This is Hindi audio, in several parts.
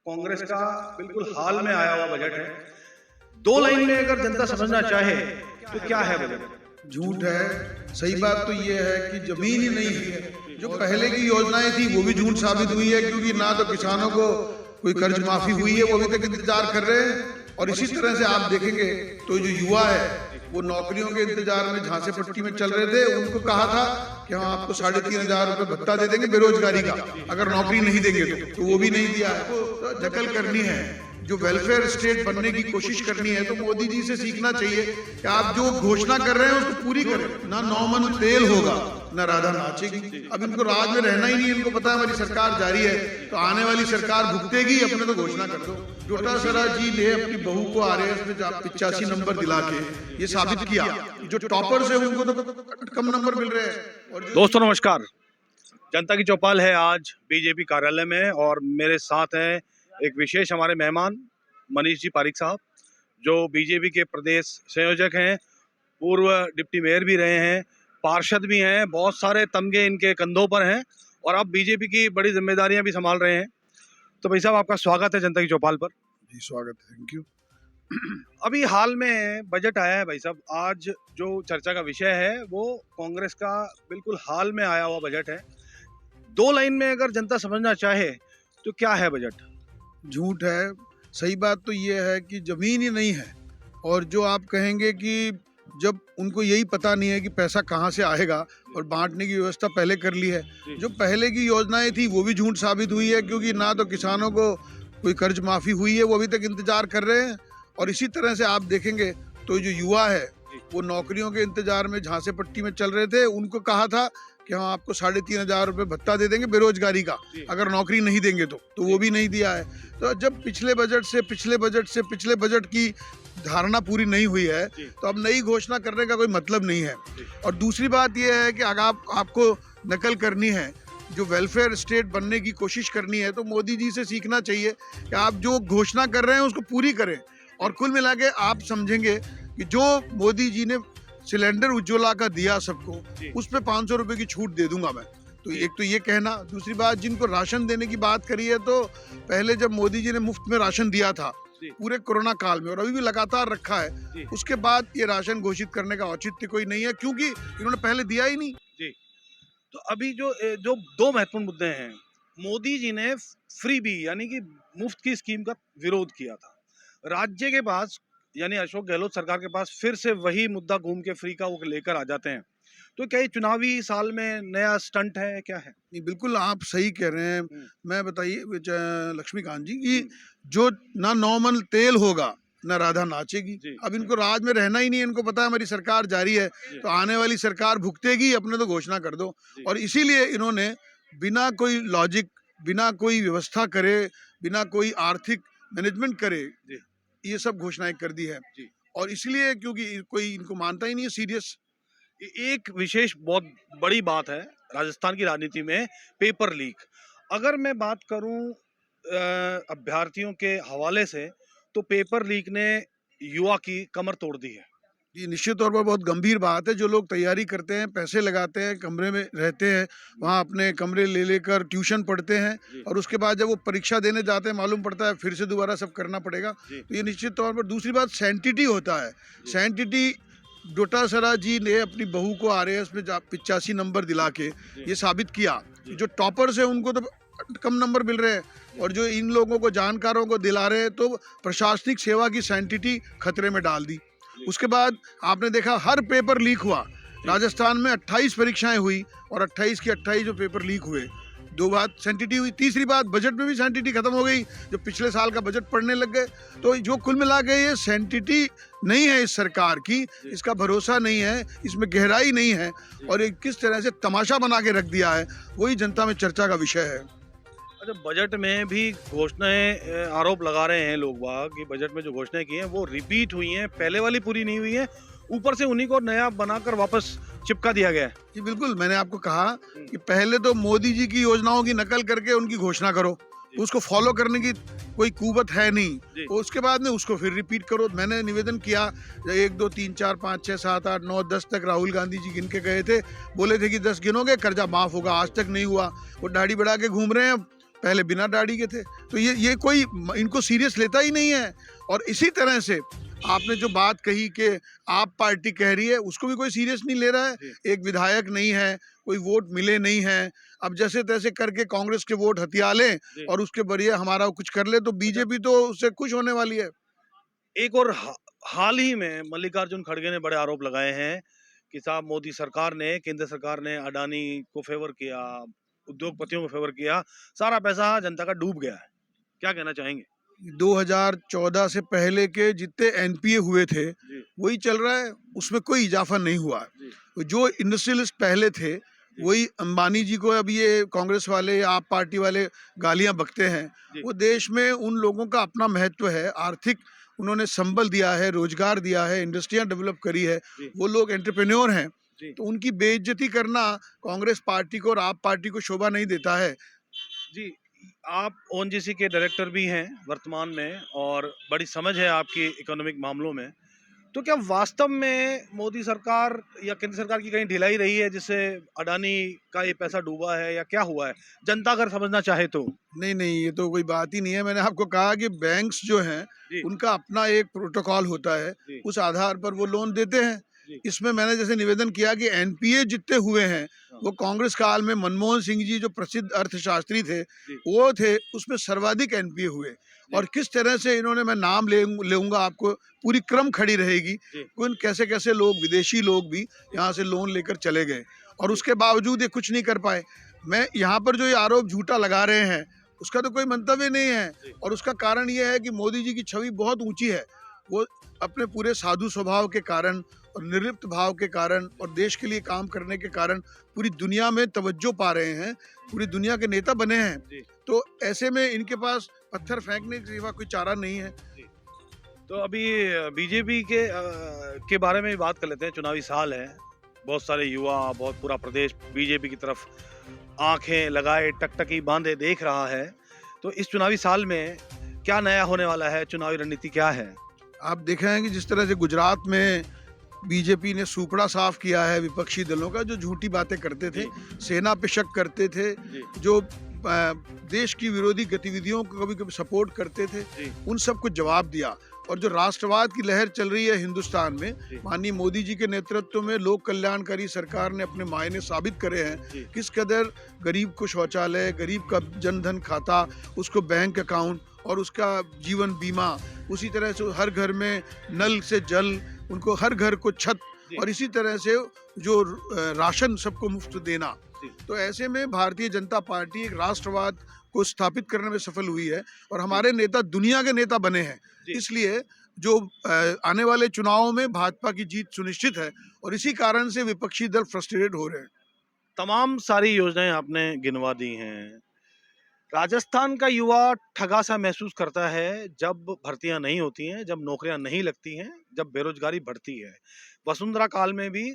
कांग्रेस का बिल्कुल हाल में आया हुआ बजट है। दो लाइन में अगर जनता समझना चाहे तो क्या है बजट? झूठ है। सही बात तो ये है कि जमीन ही नहीं है। जो पहले की योजनाएं थी वो भी झूठ साबित हुई है, क्योंकि ना तो किसानों को कोई कर्ज माफी हुई है, वो अभी तक इंतजार कर रहे हैं। और इसी तरह से आप देखेंगे तो जो युवा है वो नौकरियों के इंतजार में झांसे पट्टी में चल रहे थे। उनको कहा था कि हम आपको 3,500 रुपए भत्ता दे देंगे बेरोजगारी का, अगर नौकरी नहीं देंगे तो वो भी नहीं दिया है। तो नकल करनी है, जो वेलफेयर स्टेट बनने की कोशिश करनी है, तो मोदी जी से सीखना चाहिए कि आप जो घोषणा कर रहे हैं उसको पूरी करें। ना 9 मन तेल होगा ना राधा नाचेगी। अब इनको राज में रहना ही नहीं, इनको पता है हमारी सरकार जारी है तो आने वाली सरकार भुगतेगी, अपने तो घोषणा कर दो। डोटासरा जी ने अपनी बहू को आरएएस में 85 नंबर दिला के ये साबित किया, जो टॉपर्स है उनको तो कम नंबर मिल रहे हैं। और दोस्तों नमस्कार, जनता की चौपाल है आज बीजेपी कार्यालय में और मेरे साथ हैं एक विशेष हमारे मेहमान मनीष जी पारिक साहब, जो बीजेपी के प्रदेश संयोजक हैं, पूर्व डिप्टी मेयर भी रहे हैं, पार्षद भी हैं, बहुत सारे तमगे इनके कंधों पर हैं और अब बीजेपी की बड़ी जिम्मेदारियां भी संभाल रहे हैं। तो भाई साहब आपका स्वागत है जनता की चौपाल पर। जी स्वागत, थैंक यू। अभी हाल में बजट आया है भाई साहब, आज जो चर्चा का विषय है वो कांग्रेस का बिल्कुल हाल में आया हुआ बजट है। दो लाइन में अगर जनता समझना चाहे तो क्या है बजट? झूठ है। सही बात तो ये है कि जमीन ही नहीं है। और जो आप कहेंगे कि जब उनको यही पता नहीं है कि पैसा कहाँ से आएगा और बांटने की व्यवस्था पहले कर ली है। जो पहले की योजनाएं थी वो भी झूठ साबित हुई है, क्योंकि ना तो किसानों को कोई कर्ज माफी हुई है, वो अभी तक इंतजार कर रहे हैं। और इसी तरह से आप देखेंगे तो जो युवा है वो नौकरियों के इंतजार में झांसे पट्टी में चल रहे थे। उनको कहा था कि हम आपको 3,500 रुपए भत्ता दे देंगे बेरोजगारी का, अगर नौकरी नहीं देंगे तो वो भी नहीं दिया है। तो जब पिछले बजट की धारणा पूरी नहीं हुई है तो अब नई घोषणा करने का कोई मतलब नहीं है। और दूसरी बात यह है कि अगर आपको नकल करनी है, जो वेलफेयर स्टेट बनने की कोशिश करनी है, तो मोदी जी से सीखना चाहिए कि आप जो घोषणा कर रहे हैं उसको पूरी करें। और कुल मिला के आप समझेंगे कि जो मोदी जी ने सिलेंडर उज्ज्वला का दिया सबको, उस पे 500 रुपए की छूट दे दूंगा मैं। तो एक तो ये कहना। दूसरी बात, जिनको राशन देने की बात करी है, तो पहले जब मोदी जी ने मुफ्त में राशन दिया था पूरे कोरोना काल में और अभी भी लगातार रखा है, उसके बाद ये राशन घोषित करने का औचित्य कोई नहीं है, क्योंकि इन्होंने पहले दिया ही नहीं। जी, तो अभी जो दो महत्वपूर्ण मुद्दे हैं, मोदी जी ने फ्री बी यानी कि मुफ्त की स्कीम का विरोध किया था। राज्य के पास यानी अशोक गहलोत सरकार के पास फिर से वही मुद्दा घूम के फ्री का वो लेकर आ जाते हैं। तो क्या ये चुनावी साल में नया स्टंट है, क्या है? नहीं, बिल्कुल आप सही कह रहे हैं। मैं बताइए लक्ष्मीकांत जी कि जो ना 9 मन तेल होगा ना राधा नाचेगी। अब इनको राज में रहना ही नहीं है, इनको पता है हमारी सरकार जारी है तो आने वाली सरकार भुगतेगी, अपने तो घोषणा कर दो। और इसीलिए इन्होंने बिना कोई लॉजिक, बिना कोई व्यवस्था करे, बिना कोई आर्थिक मैनेजमेंट करे, ये सब घोषणाएं कर दी है। और इसलिए क्योंकि कोई इनको मानता ही नहीं है सीरियस। एक विशेष बहुत बड़ी बात है राजस्थान की राजनीति में, पेपर लीक। अगर मैं बात करूं अभ्यर्थियों के हवाले से, तो पेपर लीक ने युवा की कमर तोड़ दी है। ये निश्चित तौर पर बहुत गंभीर बात है। जो लोग तैयारी करते हैं, पैसे लगाते हैं, कमरे में रहते हैं, वहाँ अपने कमरे ले लेकर ट्यूशन पढ़ते हैं, और उसके बाद जब वो परीक्षा देने जाते हैं मालूम पड़ता है फिर से दोबारा सब करना पड़ेगा। तो ये निश्चित तौर पर। दूसरी बात, सैंटिटी होता है। सैंटिटी, डोटासरा जी ने अपनी बहू को आरएएस में 85 नंबर दिला के ये साबित किया। जो टॉपर्स है उनको तो कम नंबर मिल रहे हैं, और जो इन लोगों को, जानकारों को दिला रहे हैं, तो प्रशासनिक सेवा की सैंटिटी खतरे में डाल दी। उसके बाद आपने देखा हर पेपर लीक हुआ। राजस्थान में 28 परीक्षाएं हुई और 28 की 28 जो पेपर लीक हुए। दो बात सैंटिटी हुई। तीसरी बात, बजट में भी सैंटिटी खत्म हो गई, जो पिछले साल का बजट पढ़ने लग गए। तो जो कुल मिला के ये सैंटिटी नहीं है इस सरकार की, इसका भरोसा नहीं है, इसमें गहराई नहीं है, और एक किस तरह से तमाशा बना के रख दिया है, वही जनता में चर्चा का विषय है। अच्छा, बजट में भी घोषणाएं, आरोप लगा रहे हैं लोग बाग कि बजट में जो घोषणाएं की हैं वो रिपीट हुई हैं, पहले वाली पूरी नहीं हुई है, ऊपर से उन्हीं को नया बनाकर वापस चिपका दिया गया है। जी बिल्कुल, मैंने आपको कहा कि पहले तो मोदी जी की योजनाओं की नकल करके उनकी घोषणा करो, उसको फॉलो करने की कोई कुवत है नहीं, उसके बाद में उसको फिर रिपीट करो। मैंने निवेदन किया 1 2 3 4 5 6 7 8 9 10 तक राहुल गांधी जी गिन के गए थे, बोले थे कि 10 गिनोगे कर्जा माफ होगा, आज तक नहीं हुआ। वो दाढ़ी बढ़ा के घूम रहे हैं, पहले बिना दाढ़ी के थे। तो ये कोई इनको सीरियस लेता ही नहीं है। और इसी तरह से आपने जो बात कही कि आप पार्टी कह रही है, उसको भी कोई सीरियस नहीं ले रहा है। एक विधायक नहीं है, कोई वोट मिले नहीं है, अब जैसे तैसे करके कांग्रेस के वोट हथिया लें और उसके बरिए हमारा कुछ कर ले, तो बीजेपी तो उससे खुश होने वाली है। एक और हाल ही में मल्लिकार्जुन खड़गे ने बड़े आरोप लगाए हैं कि साहब मोदी सरकार ने, केंद्र सरकार ने अडानी को फेवर किया, उद्योगपतियों को फेवर किया, सारा पैसा जनता का डूब गया है। क्या कहना चाहेंगे? 2014 से पहले के जितने एनपीए हुए थे वही चल रहा है, उसमें कोई इजाफा नहीं हुआ है। जो इंडस्ट्रियलिस्ट पहले थे वही अंबानी जी को अब ये कांग्रेस वाले, आप पार्टी वाले गालियां बकते हैं। वो देश में उन लोगों का अपना महत्व है, आर्थिक उन्होंने संबल दिया है, रोजगार दिया है, इंडस्ट्रियां डेवलप करी है, वो लोग एंटरप्रेन्योर हैं, तो उनकी बेइज्जती करना कांग्रेस पार्टी को और आप पार्टी को शोभा नहीं देता है। जी, आप ओएनजीसी के डायरेक्टर भी हैं वर्तमान में और बड़ी समझ है आपकी इकोनॉमिक मामलों में, तो क्या वास्तव में मोदी सरकार या केंद्र सरकार की कहीं ढिलाई रही है जिससे अडानी का ये पैसा डूबा है, या क्या हुआ है, जनता अगर समझना चाहे तो? नहीं, ये तो कोई बात ही नहीं है। मैंने आपको कहा कि बैंक्स जो हैं उनका अपना एक प्रोटोकॉल होता है, उस आधार पर वो लोन देते हैं। इसमें मैंने जैसे निवेदन किया कि एनपीए जितने हुए हैं वो कांग्रेस काल में मनमोहन सिंह जी जो प्रसिद्ध अर्थशास्त्री थे वो थे, उसमें सर्वाधिक एनपीए हुए। और किस तरह से इन्होंने, मैं नाम लेऊंगा, आपको पूरी क्रम खड़ी रहेगी, उन कैसे कैसे लोग, विदेशी लोग भी यहाँ से लोन लेकर चले गए और उसके बावजूद ये कुछ नहीं कर पाए। मैं यहाँ पर जो ये आरोप झूठा लगा रहे हैं उसका तो कोई मंतव्य नहीं है, और उसका कारण ये है कि मोदी जी की छवि बहुत ऊंची है। वो अपने पूरे साधु स्वभाव के कारण और निर्लिप्त भाव के कारण और देश के लिए काम करने के कारण पूरी दुनिया में तवज्जो पा रहे हैं, पूरी दुनिया के नेता बने हैं। तो ऐसे में इनके पास पत्थर फेंकने के सिवा कोई चारा नहीं है। तो अभी बीजेपी के बारे में बात कर लेते हैं। चुनावी साल है, बहुत सारे युवा, बहुत पूरा प्रदेश बीजेपी की तरफ आंखें लगाए, टकटकी बांधे देख रहा है। तो इस चुनावी साल में क्या नया होने वाला है, चुनावी रणनीति क्या है? आप देख रहे हैं कि जिस तरह से गुजरात में बीजेपी ने सुपड़ा साफ किया है विपक्षी दलों का, जो झूठी बातें करते थे, सेना पे शक करते थे, जो देश की विरोधी गतिविधियों को कभी कभी सपोर्ट करते थे, उन सब को जवाब दिया। और जो राष्ट्रवाद की लहर चल रही है हिंदुस्तान में, माननीय मोदी जी के नेतृत्व में लोक कल्याणकारी सरकार ने अपने मायने साबित करे हैं। किस कदर गरीब को शौचालय, गरीब का जनधन खाता, उसको बैंक अकाउंट और उसका जीवन बीमा, उसी तरह से हर घर में नल से जल, उनको हर घर को छत, और इसी तरह से जो राशन सबको मुफ्त देना। तो ऐसे में भारतीय जनता पार्टी एक राष्ट्रवाद को स्थापित करने में सफल हुई है और हमारे नेता दुनिया के नेता बने हैं। इसलिए जो आने वाले चुनावों में भाजपा की जीत सुनिश्चित है और इसी कारण से विपक्षी दल फ्रस्ट्रेटेड हो रहे हैं। तमाम सारी योजनाएं आपने गिनवा दी हैं। राजस्थान का युवा ठगा सा महसूस करता है जब भर्तियां नहीं होती हैं, जब नौकरियां नहीं लगती हैं, जब बेरोजगारी बढ़ती है। वसुंधरा काल में भी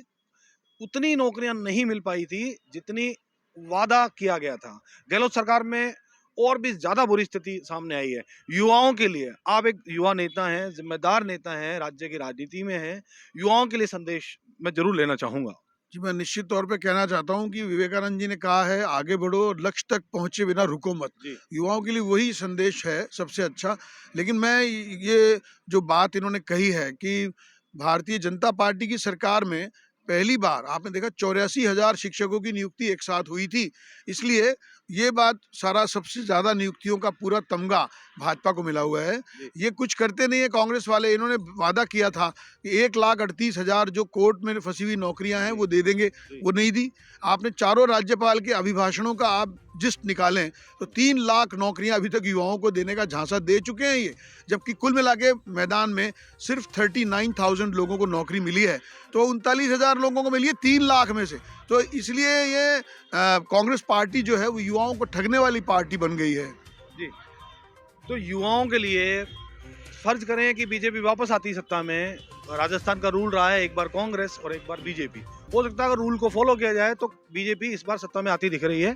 उतनी नौकरियां नहीं मिल पाई थी जितनी वादा किया गया था। गहलोत सरकार में और भी ज्यादा बुरी स्थिति सामने आई है युवाओं के लिए। आप एक युवा नेता हैं, जिम्मेदार नेता हैं, राज्य की राजनीति में हैं, युवाओं के लिए संदेश मैं जरूर लेना चाहूंगा। जी, मैं निश्चित तौर पे कहना चाहता हूं कि विवेकानंद जी ने कहा है, आगे बढ़ो, लक्ष्य तक पहुंचे बिना रुको मत। युवाओं के लिए वही संदेश है सबसे अच्छा। लेकिन मैं ये जो बात इन्होंने कही है कि भारतीय जनता पार्टी की सरकार में पहली बार आपने देखा 84,000 शिक्षकों की नियुक्ति एक साथ हुई थी, इसलिए ये बात सारा सबसे ज्यादा नियुक्तियों का पूरा तमगा भाजपा को मिला हुआ है। ये कुछ करते नहीं है कांग्रेस वाले। इन्होंने वादा किया था कि 1,38,000 जो कोर्ट में फंसी हुई नौकरियां हैं वो दे देंगे, वो नहीं दी। आपने चारों राज्यपाल के अभिभाषणों का आप जिस्ट निकालें तो 3 लाख नौकरियां अभी तक युवाओं को देने का झांसा दे चुके हैं ये, जबकि कुल मिला के मैदान में सिर्फ 39,000 लोगों को नौकरी मिली है, तो 39,000 लोगों को मिली है 3 लाख में से। तो इसलिए ये कांग्रेस पार्टी जो है वो युवाओं को ठगने वाली पार्टी बन गई है। जी, तो युवाओं के लिए फर्ज करें कि बीजेपी वापस आती सत्ता में, राजस्थान का रूल रहा है एक बार कांग्रेस और एक बार बीजेपी, हो सकता है अगर रूल को फॉलो किया जाए तो बीजेपी इस बार सत्ता में आती दिख रही है।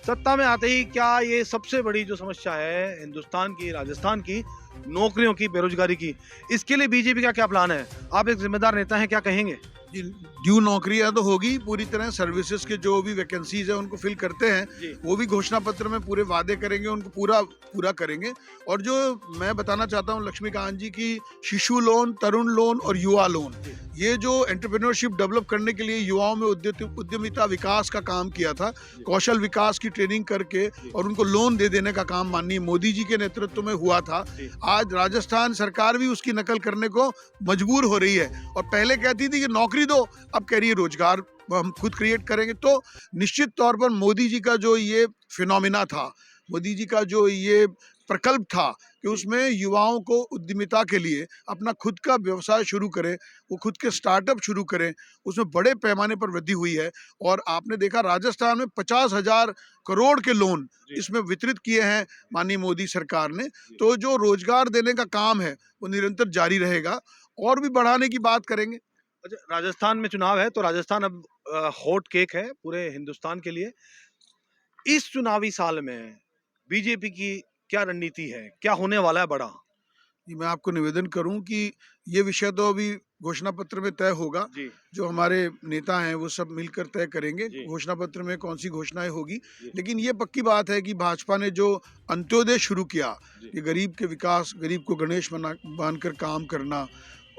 सत्ता में आते ही क्या ये सबसे बड़ी जो समस्या है हिंदुस्तान की, राजस्थान की, नौकरियों की, बेरोजगारी की, इसके लिए बीजेपी का क्या प्लान है? आप एक जिम्मेदार नेता हैं, क्या कहेंगे? ड्यू नौकरियां तो होगी पूरी तरह, सर्विसेज के जो भी वैकेंसीज है उनको फिल करते हैं, जी। वो भी घोषणा पत्र में पूरे वादे करेंगे, उनको पूरा करेंगे। और जो मैं बताना चाहता हूँ लक्ष्मीकांत जी की शिशु लोन, तरुण लोन और युवा लोन, ये जो एंटरप्रेन्योरशिप डेवलप करने के लिए युवाओं में उद्यमिता विकास का काम किया था, कौशल विकास की ट्रेनिंग करके और उनको लोन दे देने का काम माननीय मोदी जी के नेतृत्व में हुआ था। आज राजस्थान सरकार भी उसकी नकल करने को मजबूर हो रही है, और पहले कहती थी कि नौकरी दो, अब कह रही है रोजगार हम खुद क्रिएट करेंगे। तो निश्चित तौर पर मोदी जी का जो ये फिनोमिना था, मोदी जी का जो ये प्रकल्प था कि उसमें युवाओं को उद्यमिता के लिए अपना खुद का व्यवसाय शुरू करें, वो खुद के स्टार्टअप शुरू करें, उसमें बड़े पैमाने पर वृद्धि हुई है। और आपने देखा राजस्थान में 50,000 करोड़ के लोन इसमें वितरित किए हैं माननीय मोदी सरकार ने। तो जो रोजगार देने का काम है वो निरंतर जारी रहेगा, और भी बढ़ाने की बात करेंगे। अच्छा, राजस्थान में चुनाव है तो राजस्थान अब हॉट केक है पूरे हिंदुस्तान के लिए। इस चुनावी साल में बीजेपी की क्या रणनीति है, क्या होने वाला है बड़ा? जी, मैं आपको निवेदन करूं कि ये विषय तो अभी घोषणा पत्र में तय होगा, जी। जो हमारे नेता हैं वो सब मिलकर तय करेंगे जी। घोषणा पत्र में कौन सी घोषणाएं होगी। जी। लेकिन ये पक्की बात है कि भाजपा ने जो अंत्योदय शुरू किया, जी। ये गरीब के विकास, गरीब को गणेश मानकर काम करना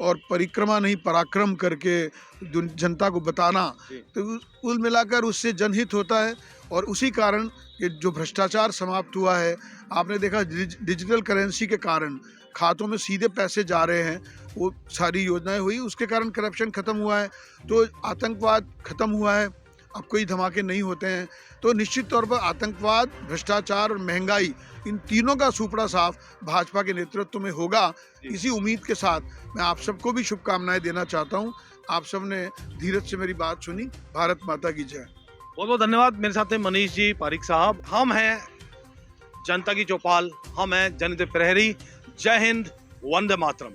और परिक्रमा नहीं पराक्रम करके जनता को बताना, जी। तो कुल मिलाकर उससे जनहित होता है। और उसी कारण कि जो भ्रष्टाचार समाप्त हुआ है, आपने देखा डिजिटल करेंसी के कारण खातों में सीधे पैसे जा रहे हैं, वो सारी योजनाएं हुई, उसके कारण करप्शन खत्म हुआ है, तो आतंकवाद खत्म हुआ है, अब कोई धमाके नहीं होते हैं। तो निश्चित तौर पर आतंकवाद, भ्रष्टाचार और महंगाई, इन तीनों का सुपड़ा साफ भाजपा के नेतृत्व में होगा। इसी उम्मीद के साथ मैं आप सबको भी शुभकामनाएं देना चाहता हूं। आप सबने धीरज से मेरी बात सुनी। भारत माता की जय। बहुत बहुत धन्यवाद। मेरे साथ हैं मनीष जी पारिक साहब। हम हैं जनता की चौपाल, हम हैं जनहित प्रहरी। जय हिंद, वंदे मातरम।